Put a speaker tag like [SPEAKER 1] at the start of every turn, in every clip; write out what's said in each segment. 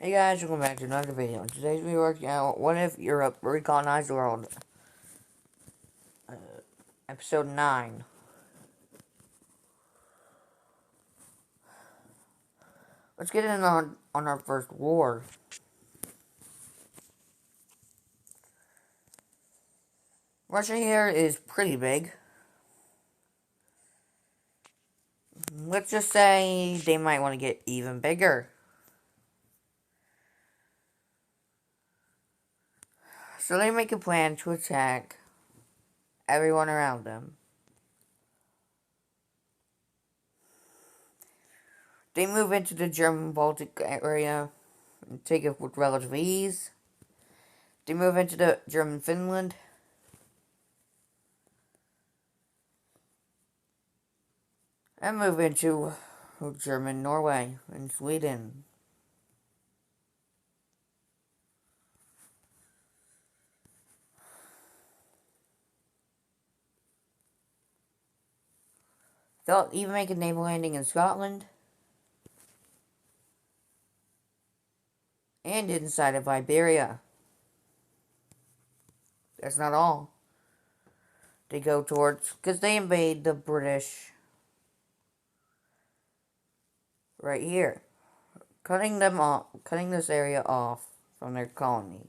[SPEAKER 1] Hey guys, welcome back to another video. Today's we're working out What If Europe Recolonized the World, episode 9. Let's get in on our first war. Russia here is pretty big. Let's just say they might want to get even bigger. So they make a plan to attack everyone around them. They move into the German Baltic area and take it with relative ease. They move into the German Finland. And move into German Norway and Sweden. They'll even make a naval landing in Scotland. And inside of Iberia. That's not all. They go towards, because they invade the British right here. Cutting them off, cutting this area off from their colony.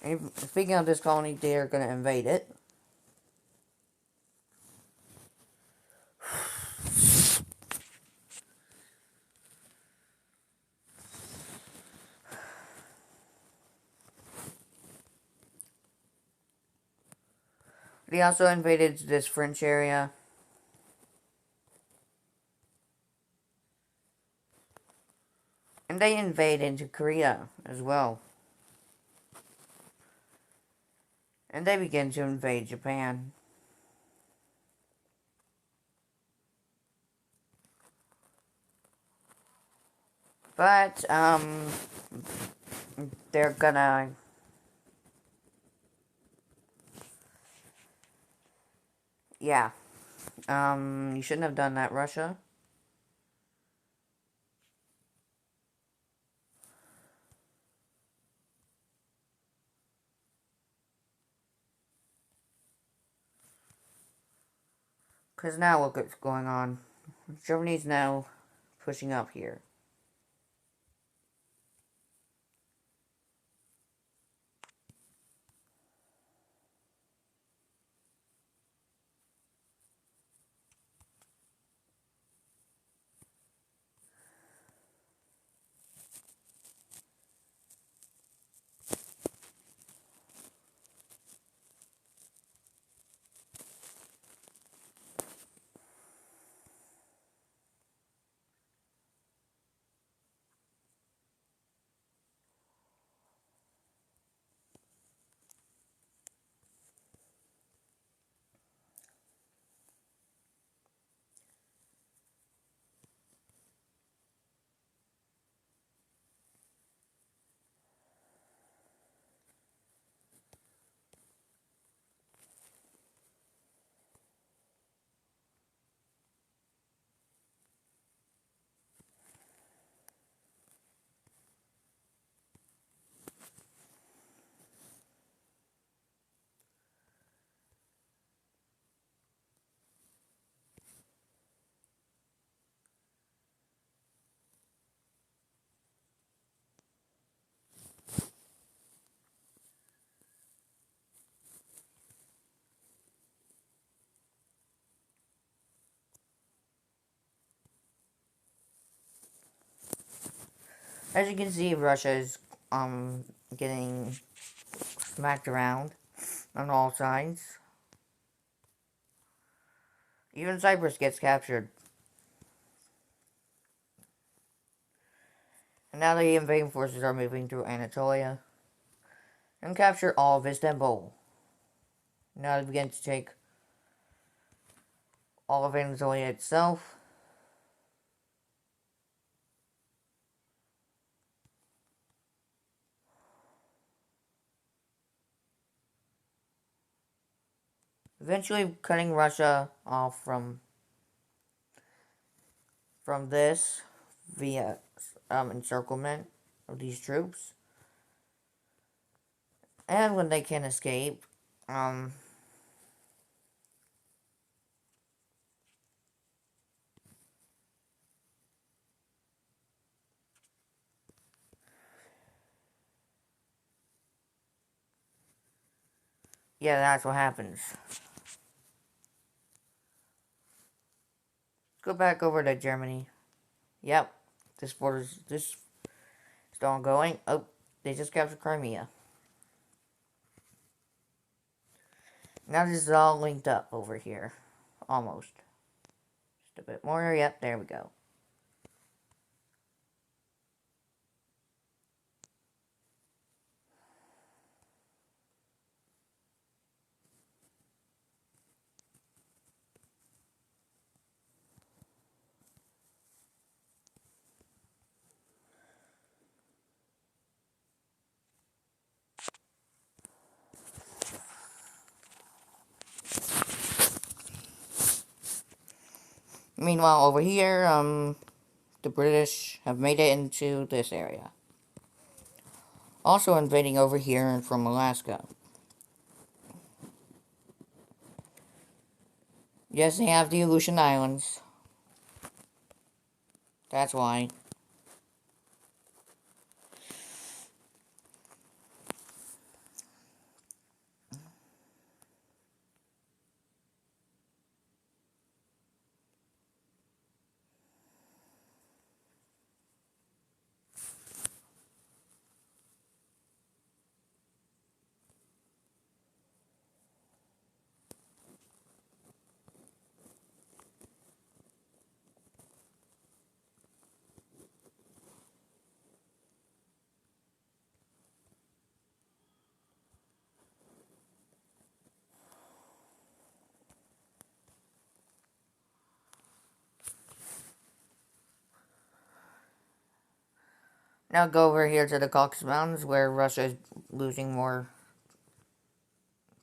[SPEAKER 1] And speaking of this colony, they are going to invade it. They also invaded this French area. And they invade into Korea as well. And they begin to invade Japan. But, they're gonna... Yeah. You shouldn't have done that, Russia. Because now look what's going on. Germany's now pushing up here. As you can see, Russia is getting smacked around on all sides. Even Cyprus gets captured. And now the invading forces are moving through Anatolia and capture all of Istanbul. Now they begin to take all of Anatolia itself. Eventually cutting Russia off from this via encirclement of these troops. And when they can escape, yeah, that's what happens. Go back over to Germany. Yep, this is still ongoing. Oh, they just captured Crimea. Now this is all linked up over here. Almost. Just a bit more. Yep, there we go. Meanwhile, over here, the British have made it into this area. Also invading over here from Alaska. Yes, they have the Aleutian Islands. That's why. Now go over here to the Caucasus Mountains, where Russia is losing more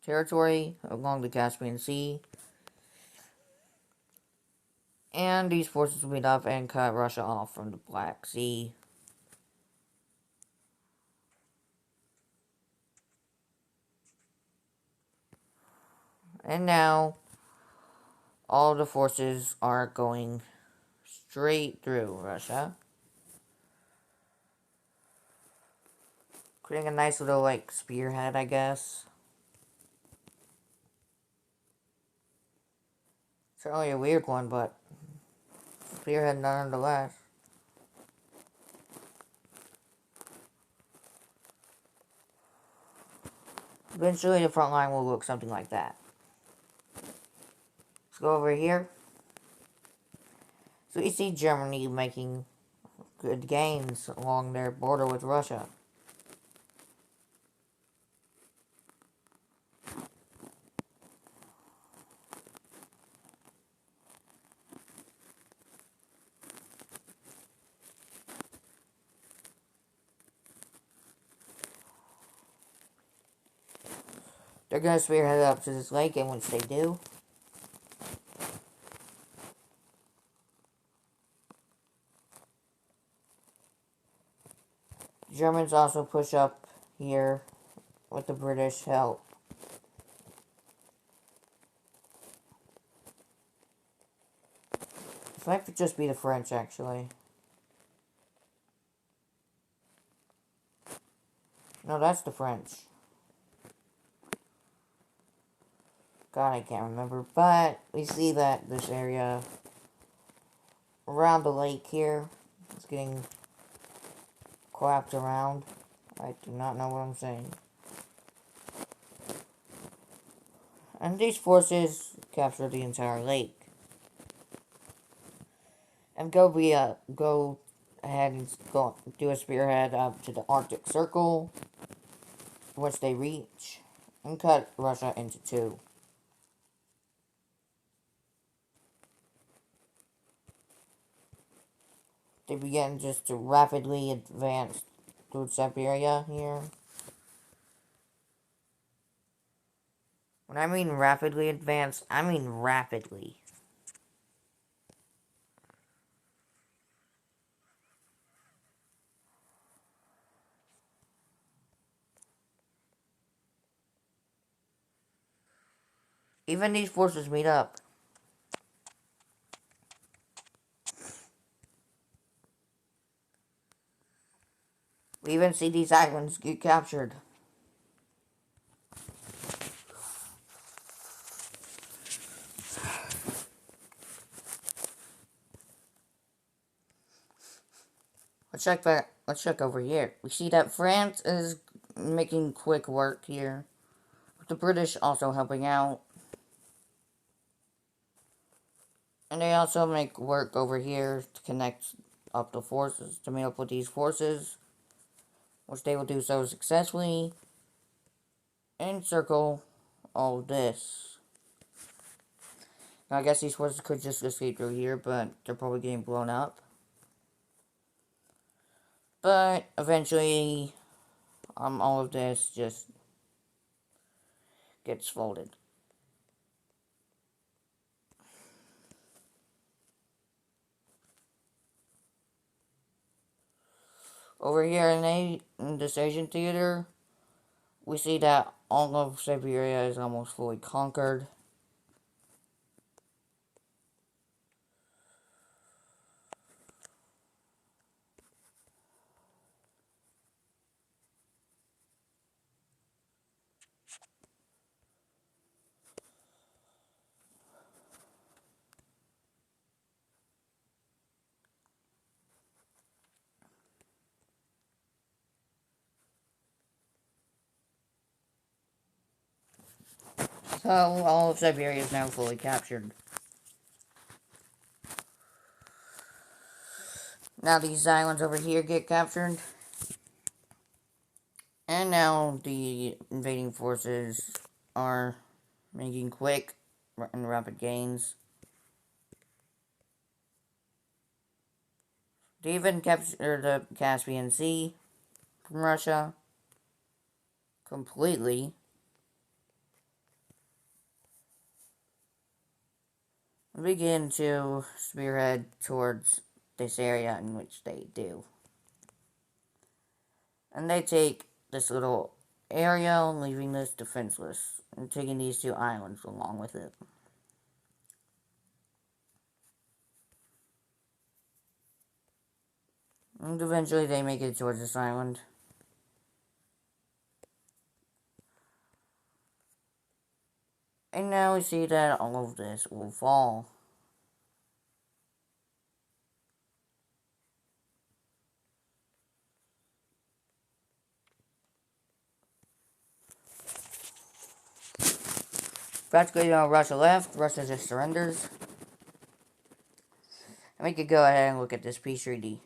[SPEAKER 1] territory along the Caspian Sea. And these forces will meet up and cut Russia off from the Black Sea. And now, all the forces are going straight through Russia. Creating a nice little, like, spearhead, I guess. Certainly a weird one, but spearhead nonetheless. Eventually, the front line will look something like that. Let's go over here. So you see Germany making good gains along their border with Russia. They're going to spearhead up to this lake, and once they do, Germans also push up here with the British help. This might just be the French, actually. No, that's the French. God, I can't remember. But we see that this area around the lake here is getting collapsed around. I do not know what I'm saying. And these forces capture the entire lake. And go ahead and do a spearhead up to the Arctic Circle, which they reach, and cut Russia into two. They begin just to rapidly advance through Siberia here. When I mean rapidly advance, I mean rapidly. Even these forces meet up. We even see these islands get captured. Let's check back. Let's check over here. We see that France is making quick work here. The British also helping out. And they also make work over here to connect up the forces, to meet up with these forces, which they will do so successfully. Encircle all this. Now, I guess these forces could just escape through here, but they're probably getting blown up. But eventually, all of this just gets folded. Over here in this Asian theater, we see that all of Siberia is almost fully conquered. So, all of Siberia is now fully captured. Now these islands over here get captured. And now the invading forces are making quick and rapid gains. They even captured the Caspian Sea from Russia completely. And begin to spearhead towards this area in which they do. And they take this little area, leaving this defenseless, and taking these two islands along with it. And eventually they make it towards this island. And now we see that all of this will fall. Practically Russia left, Russia just surrenders. And we could go ahead and look at this peace treaty.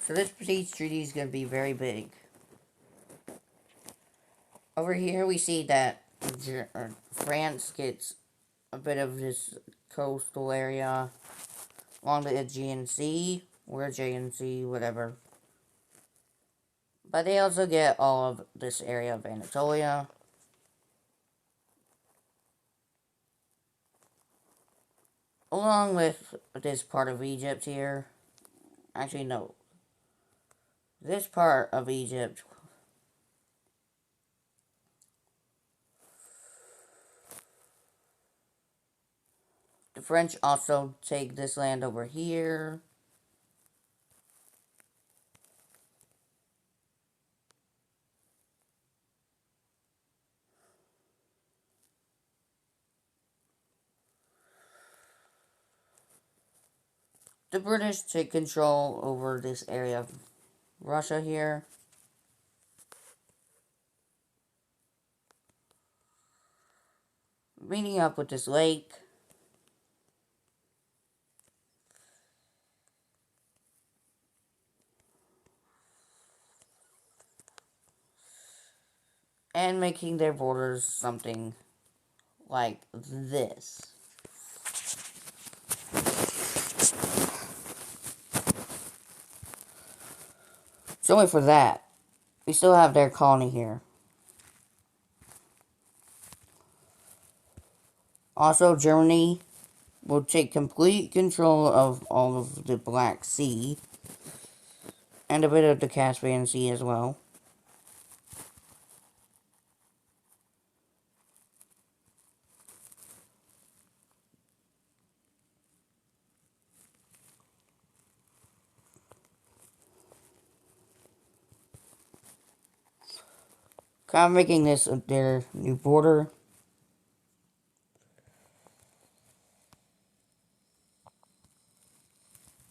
[SPEAKER 1] So this peace treaty is going to be very big. Over here we see that France gets a bit of this coastal area along the Aegean Sea, or Aegean Sea, whatever. But they also get all of this area of Anatolia. Along with this part of Egypt here. Actually, no. This part of Egypt. The French also take this land over here. The British take control over this area of Russia here. Meeting up with this lake. And making their borders something like this. So only for that, we still have their colony here. Also, Germany will take complete control of all of the Black Sea and a bit of the Caspian Sea as well. Kind of making this their new border.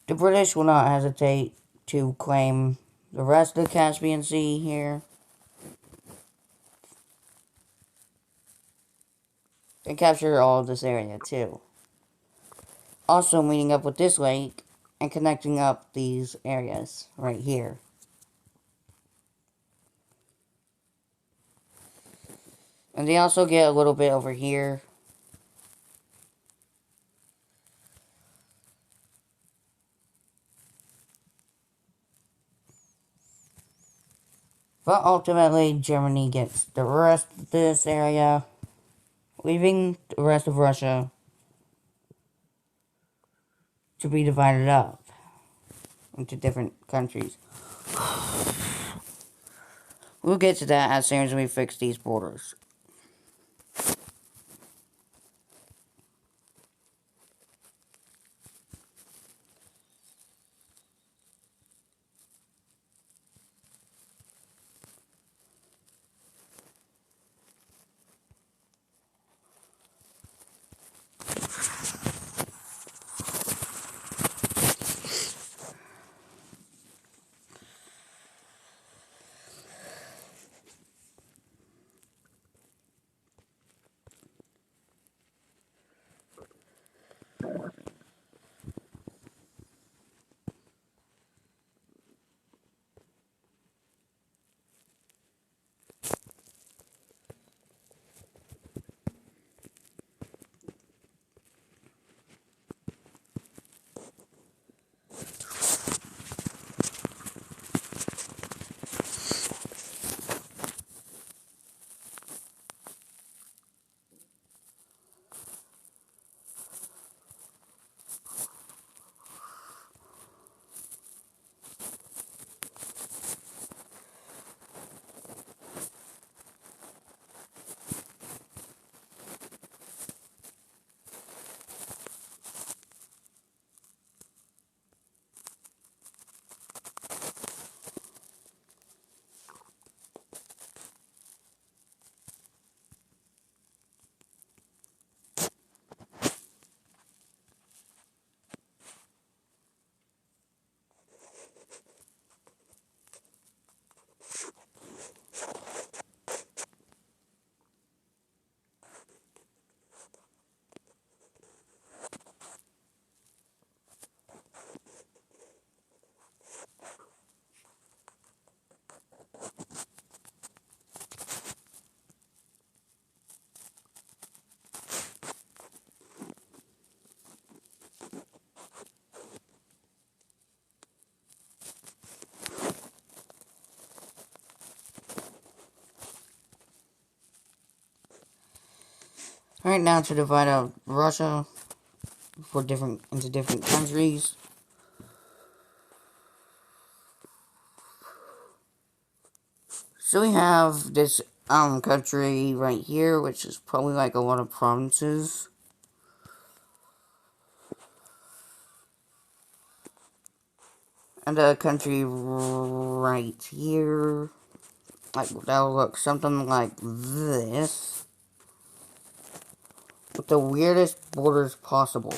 [SPEAKER 1] The British will not hesitate to claim the rest of the Caspian Sea here. And capture all of this area too. Also meeting up with this lake and connecting up these areas right here. And they also get a little bit over here. But ultimately, Germany gets the rest of this area, leaving the rest of Russia to be divided up into different countries. We'll get to that as soon as we fix these borders. Alright, now to divide out Russia into different countries. So we have this country right here, which is probably like a lot of provinces. And a country right here, like that'll look something like this, with the weirdest borders possible.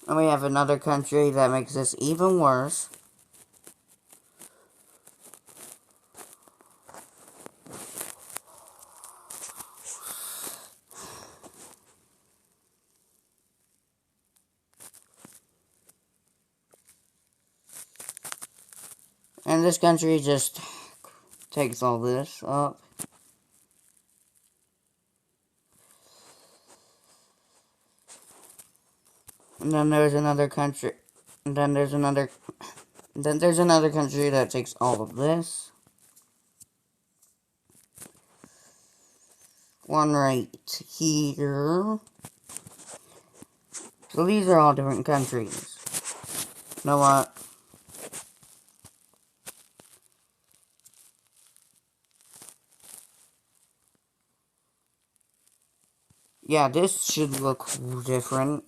[SPEAKER 1] And we have another country that makes this even worse. And this country just takes all this up. And then there's another country. And then there's another country that takes all of this. One right here. So these are all different countries. You know what? Yeah, this should look different.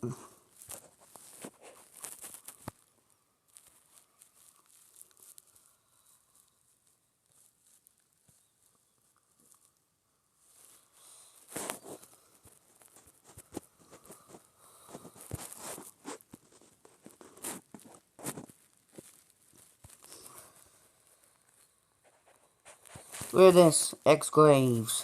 [SPEAKER 1] Look at this, exclaves.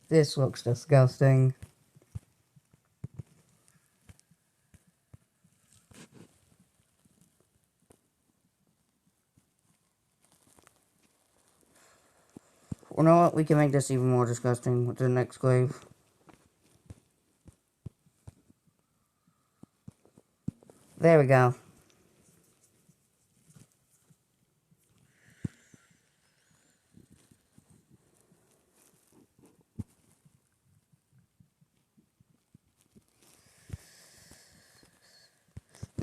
[SPEAKER 1] This looks disgusting. You know what? We can make this even more disgusting with the next glaive. There we go.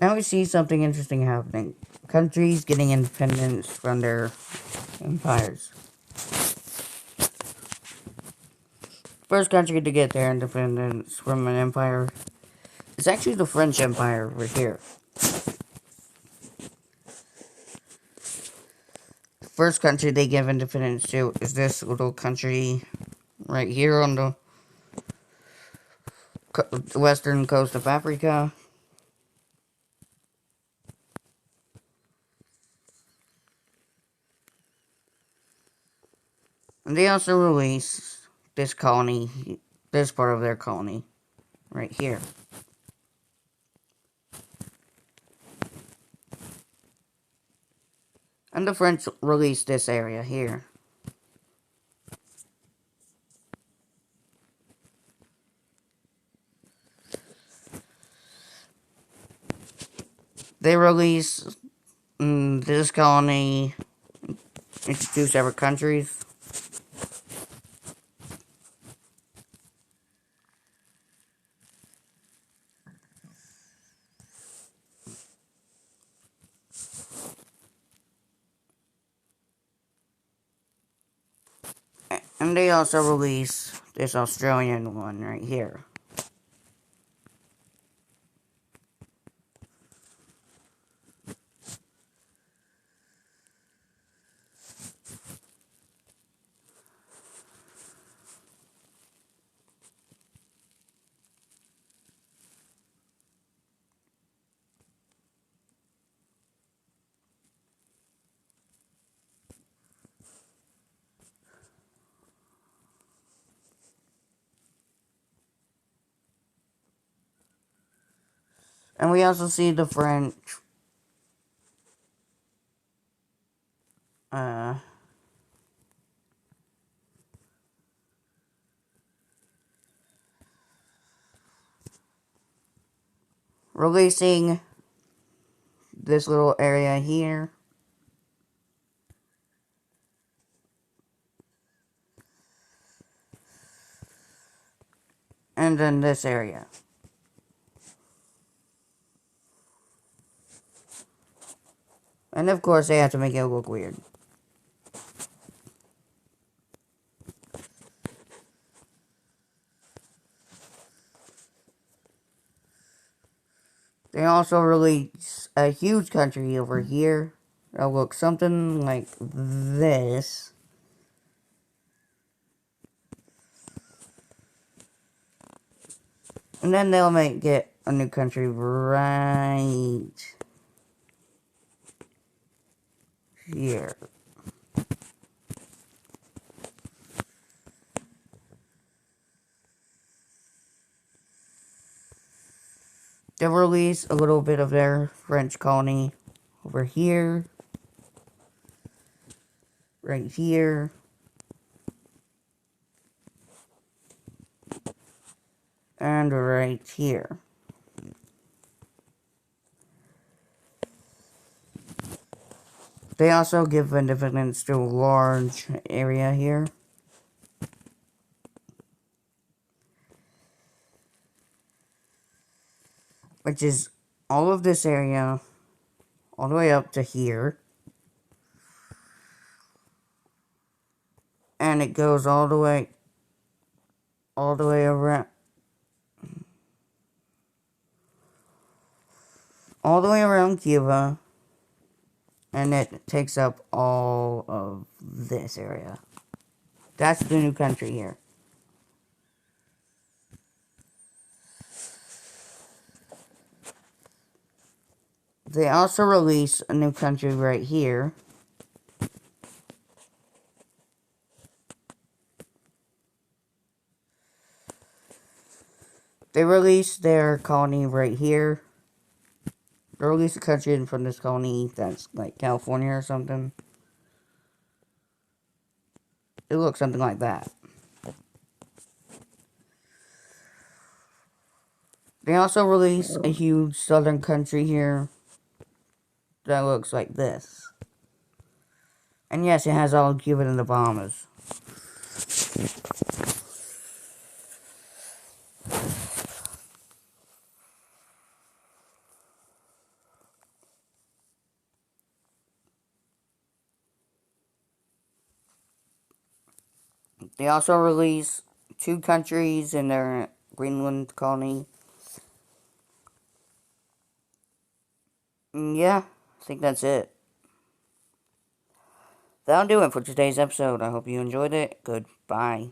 [SPEAKER 1] Now we see something interesting happening. Countries getting independence from their empires. First country to get their independence from an empire is actually the French Empire over here. The first country they give independence to is this little country right here on the western coast of Africa. And they also release this colony, this part of their colony, right here. And the French released this area here. They release this colony into two separate countries. And they also release this Australian one right here. And we also see the French releasing this little area here. And then this area. And of course they have to make it look weird. They also release a huge country over here. That'll look something like this. And then they'll make it a new country right here. They'll release a little bit of their French colony over here. Right here. And right here. They also give independence to a large area here. Which is all of this area, all the way up to here. And it goes all the way around. All the way around Cuba. And it takes up all of this area. That's the new country here. They also release a new country right here. They release their colony right here. They release a country from this colony that's like California or something. It looks something like that. They also release a huge southern country here that looks like this. And yes, it has all Cuba and the Bahamas. They also release 2 countries in their Greenland colony. Yeah, I think that's it. That'll do it for today's episode. I hope you enjoyed it. Goodbye.